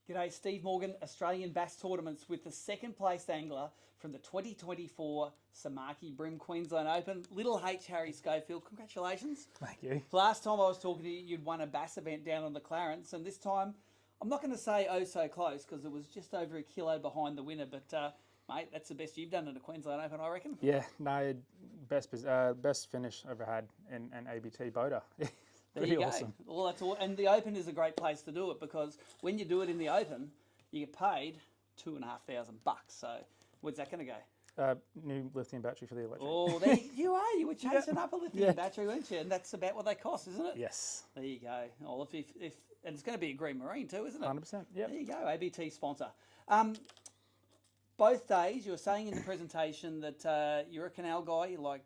G'day, Steve Morgan, Australian Bass Tournaments with the second place angler from the 2024 Samaki BREAM Quensland Open. Little H. Harry Schofield, congratulations. Thank you. Last time I was talking to you, you'd won a bass event down on the Clarence, and this time, I'm not going to say oh so close because it was just over a kilo behind the winner, but mate, that's the best you've done in a Queensland Open, I reckon. Yeah, no, best finish I've ever had in an ABT boater. There Pretty you awesome. go. Well, that's all. And the Open is a great place to do it because when you do it in the Open, you get paid $2,500. So where's that going to go? New lithium battery for the electric. Oh, there you are. You were chasing up a lithium battery, weren't you? And that's about what they cost, isn't it? Yes. There you go. Oh, if and it's going to be a green marine too, isn't it? 100%. Yeah. There you go. ABT sponsor. Both days, you were saying in the presentation that you're a canal guy. You like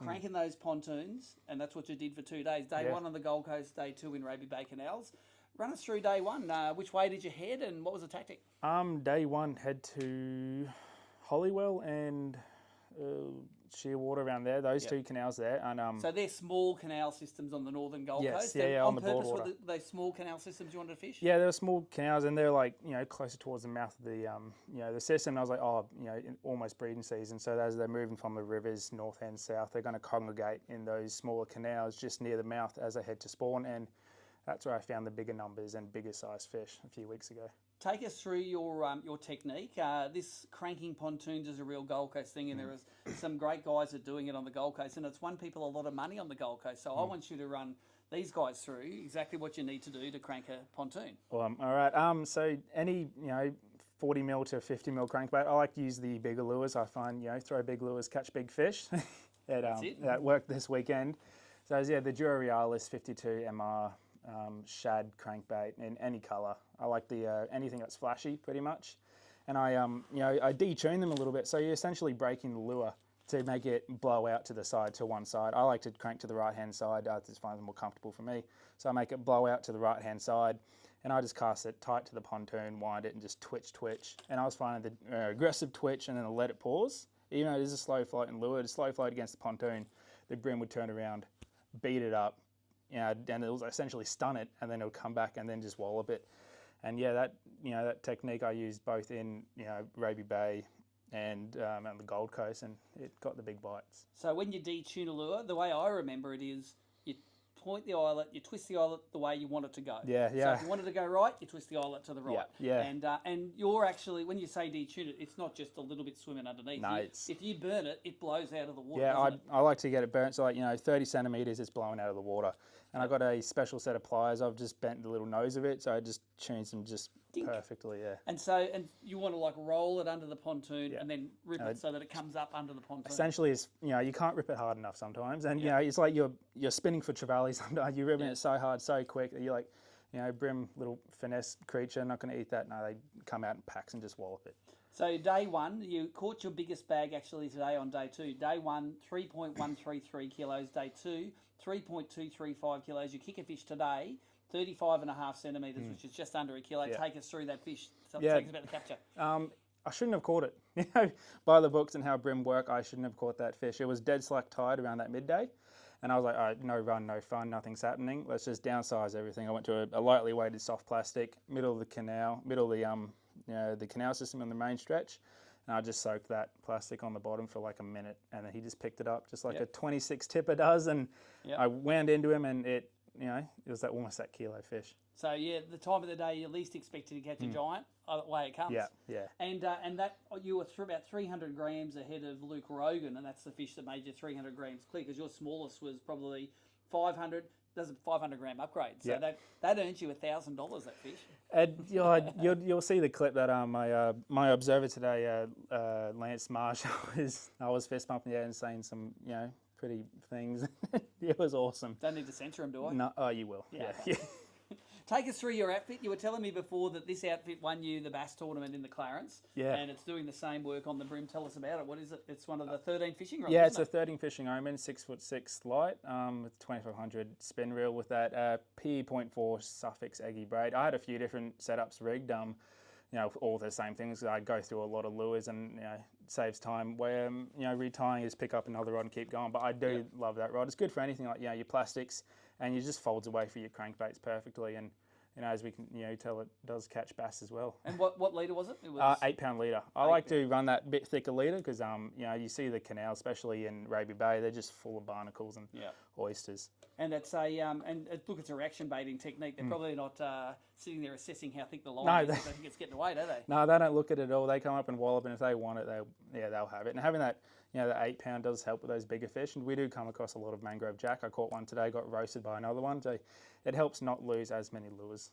cranking those pontoons, and that's what you did for 2 days. Day one on the Gold Coast, day two in Raby Bay Canals. Run us through day one. Which way did you head, and what was the tactic? Day one, head to Hollywell and Shearwater around there. Those two canals there, and so they're small canal systems on the northern Gold Coast. Yeah, on the purpose Broadwater. were those small canal systems you wanted to fish? Yeah, they were small canals, and they're like closer towards the mouth of the the system. And I was like, almost breeding season. So as they're moving from the rivers north and south, they're going to congregate in those smaller canals just near the mouth as they head to spawn. And that's where I found the bigger numbers and bigger size fish a few weeks ago. Take us through your technique. This cranking pontoons is a real Gold Coast thing, and there is some great guys that are doing it on the Gold Coast, and it's won people a lot of money on the Gold Coast. So I want you to run these guys through exactly what you need to do to crank a pontoon. All right. So any 40 mil to 50 mil crankbait, I like to use the bigger lures. I find throw big lures, catch big fish. That worked this weekend. So yeah, the Dura Realis 52 MR. Shad crankbait in any colour. I like the anything that's flashy pretty much, and I detune them a little bit. So you're essentially breaking the lure to make it blow out to the side, to one side. I like to crank to the right hand side. I just find it more comfortable for me. So I make it blow out to the right hand side, and I just cast it tight to the pontoon, wind it, and just twitch. And I was finding the aggressive twitch, and then I let it pause. Even though it is a slow floating lure, to slow float against the pontoon, the brim would turn around, beat it up. And it was essentially stun it, and then it would come back and then just wallop it. And that technique I used both in Raby Bay and on the Gold Coast, and it got the big bites. So when you detune a lure, the way I remember it is you point the eyelet, you twist the eyelet the way you want it to go. Yeah. So if you want it to go right, you twist the eyelet to the right. Yeah. And you're actually, when you say detune it, it's not just a little bit swimming underneath. No, if you burn it, it blows out of the water. Yeah, I like to get it burnt. So 30 centimeters, it's blowing out of the water. And I got a special set of pliers. I've just bent the little nose of it, so I just tunes them just perfectly. Yeah. And you want to roll it under the pontoon and then rip it so that it comes up under the pontoon. Essentially, it's you can't rip it hard enough sometimes, and it's like you're spinning for trevally sometimes. You're ripping it so hard, so quick that you're like, brim little finesse creature, not going to eat that. No, they come out in packs and just wallop it. So day one, you caught your biggest bag actually today on day two. Day one, 3.133 kilos. Day two, 3.235 kilos. You kick a fish today, 35.5 centimetres, which is just under a kilo. Yeah. Take us through that fish. Take us about the capture. I shouldn't have caught it. By the books and how brim work, I shouldn't have caught that fish. It was dead slack tide around that midday. And I was like, all right, no run, no fun, nothing's happening. Let's just downsize everything. I went to a lightly weighted soft plastic, middle of the canal, middle of the canal system on the main stretch. And I just soaked that plastic on the bottom for like a minute. And then he just picked it up just like a 26 tipper does. And I wound into him, and it was almost that kilo fish. So yeah, the time of the day you're least expected to catch a giant, away it comes. Yeah. And that you were about 300 grams ahead of Luke Rogan, and that's the fish that made you 300 grams clear, because your smallest was probably 500. There's a 500 gram upgrade, so that earns you $1,000. That fish. And you'll see the clip that my observer today, Lance Marsh, I was fist pumping the air and saying some pretty things. It was awesome. Don't need to censor him, do I? No, you will. Yeah. Take us through your outfit. You were telling me before that this outfit won you the bass tournament in the Clarence. Yeah. And it's doing the same work on the brim. Tell us about it. What is it? It's one of the 13 fishing rods. Yeah, it's a 13 fishing omen, 6'6" light, with 2500 spin reel with that P.4 Suffix eggy braid. I had a few different setups rigged. All the same things. I go through a lot of lures, and it saves time. Where retying is pick up another rod and keep going. But I do love that rod. It's good for anything like your plastics, and you just folds away for your crankbaits perfectly. And as we can tell, it does catch bass as well. And what leader was it? It was 8 pound leader. I like to run that bit thicker leader because you see the canal, especially in Raby Bay, they're just full of barnacles and oysters. And it's look, it's a reaction baiting technique. They're probably not sitting there assessing how thick the line is. They think it's getting away, do they? No, they don't look at it at all. They come up and wallop, and if they want it, they'll have it. And having that, the 8 pound does help with those bigger fish. And we do come across a lot of mangrove jack. I caught one today, got roasted by another one. So it helps not lose as many lures.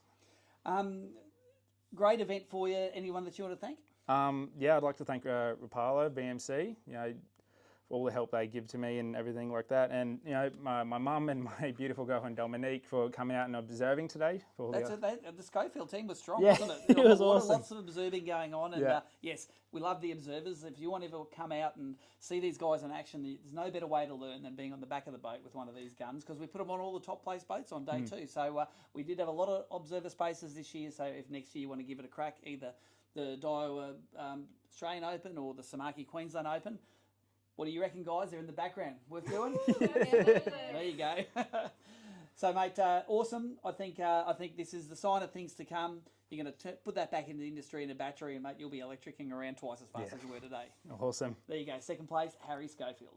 Great event for you. Anyone that you want to thank? I'd like to thank Rapala, BMC, for all the help they give to me and everything like that. And, my mum and my beautiful girlfriend Dominique for coming out and observing today. The Schofield team was strong, yeah, wasn't it? It was awesome. Lots of observing going on. And yes, we love the observers. If you want to ever come out and see these guys in action, there's no better way to learn than being on the back of the boat with one of these guns, because we put them on all the top place boats on day 2. So we did have a lot of observer spaces this year. So if next year you want to give it a crack, either the Daiwa Australian Open or the Samaki Queensland Open, what do you reckon, guys? They're in the background. Worth doing? There you go. So, mate, awesome. I think this is the sign of things to come. You're going to put that back into the industry in a battery, and, mate, you'll be electricing around twice as fast as you were today. Awesome. There you go. Second place, Harry Schofield.